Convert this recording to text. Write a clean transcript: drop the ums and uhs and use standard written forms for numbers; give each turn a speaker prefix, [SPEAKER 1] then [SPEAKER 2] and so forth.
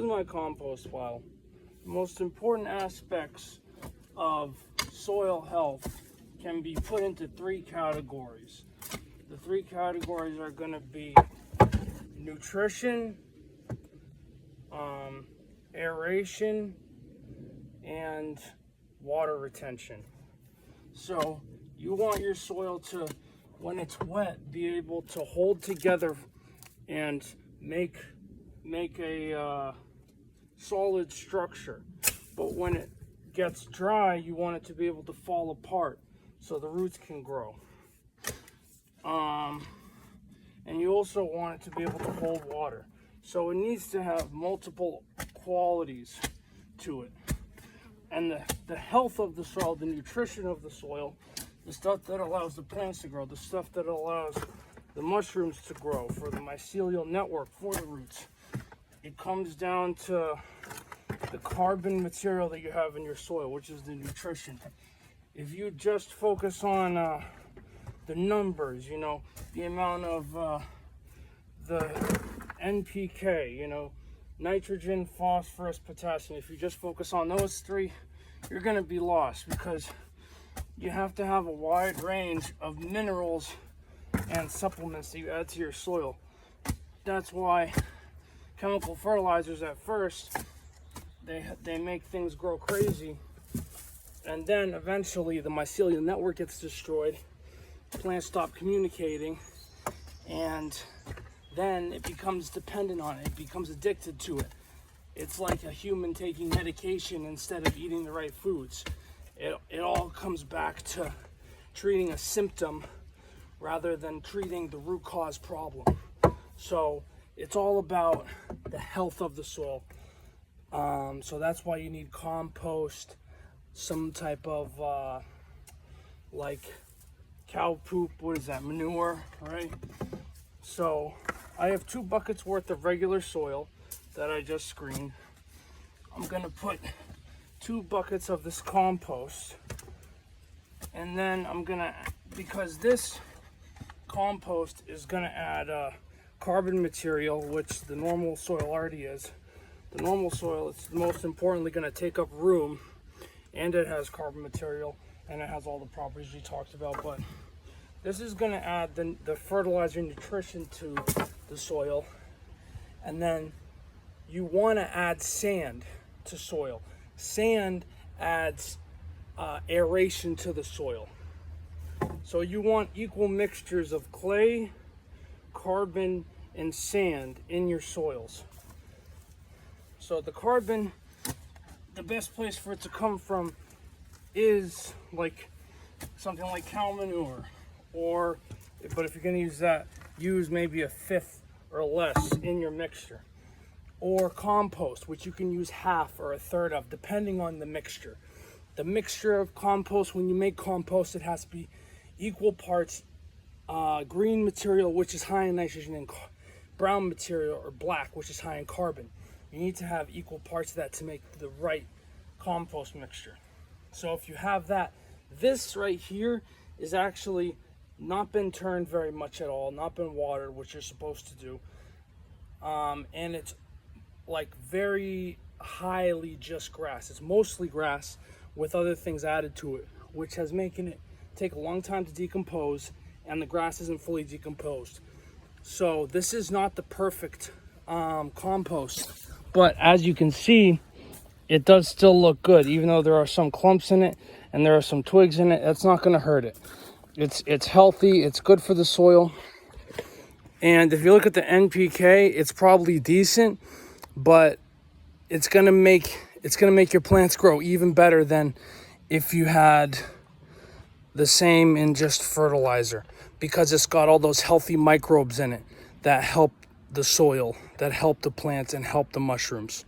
[SPEAKER 1] my compost pile. The most important aspects of soil health can be put into three categories. The three categories are going to be nutrition, aeration, and water retention. So you want your soil to, when it's wet, be able to hold together and make a solid structure. But when it gets dry, you want it to be able to fall apart so the roots can grow. And you also want it to be able to hold water. So it needs to have multiple qualities to it. And the health of the soil, the nutrition of the soil, the stuff that allows the plants to grow, the stuff that allows the mushrooms to grow for the mycelial network for the roots. It comes down to the carbon material that you have in your soil, which is the nutrition. If you just focus on the numbers, you know, the amount of the NPK, you know, nitrogen, phosphorus, potassium, if you just focus on those three, you're going to be lost, because you have to have a wide range of minerals and supplements that you add to your soil. That's why chemical fertilizers at first, they make things grow crazy, and then eventually the mycelial network gets destroyed, plants stop communicating, and then it becomes dependent on it. It becomes addicted to it. It's like a human taking medication instead of eating the right foods. It all comes back to treating a symptom rather than treating the root cause problem. So it's all about the health of the soil. So that's why you need compost, some type of like cow poop, what is that, manure, right? So I have 2 buckets worth of regular soil that I just screened. I'm gonna put 2 buckets of this compost, and then I'm gonna, because this compost is gonna add carbon material, which the normal soil already is. The normal soil, it's most importantly gonna take up room, and it has carbon material, and it has all the properties we talked about, but this is gonna add the fertilizer and nutrition to the soil. And then you wanna add sand to soil. Sand adds aeration to the soil. So you want equal mixtures of clay, carbon, and sand in your soils. So the carbon, the best place for it to come from is like something like cow manure, but if you're gonna use that, use maybe a 1/5 or less in your mixture. Or compost, which you can use 1/2 or 1/3 of, depending on the mixture. The mixture of compost, when you make compost, it has to be equal parts green material, which is high in nitrogen, and brown material, or black, which is high in carbon. You need to have equal parts of that to make the right compost mixture. So if you have that, this right here is actually not been turned very much at all, not been watered, which you're supposed to do. And it's like very highly just grass. It's mostly grass with other things added to it, which has making it take a long time to decompose, and the grass isn't fully decomposed. So this is not the perfect compost, but as you can see, it does still look good, even though there are some clumps in it and there are some twigs in it. That's not going to hurt it. It's healthy, it's good for the soil. And if you look at the NPK, it's probably decent, but it's gonna make your plants grow even better than if you had the same in just fertilizer, because it's got all those healthy microbes in it that help the soil, that help the plants and help the mushrooms.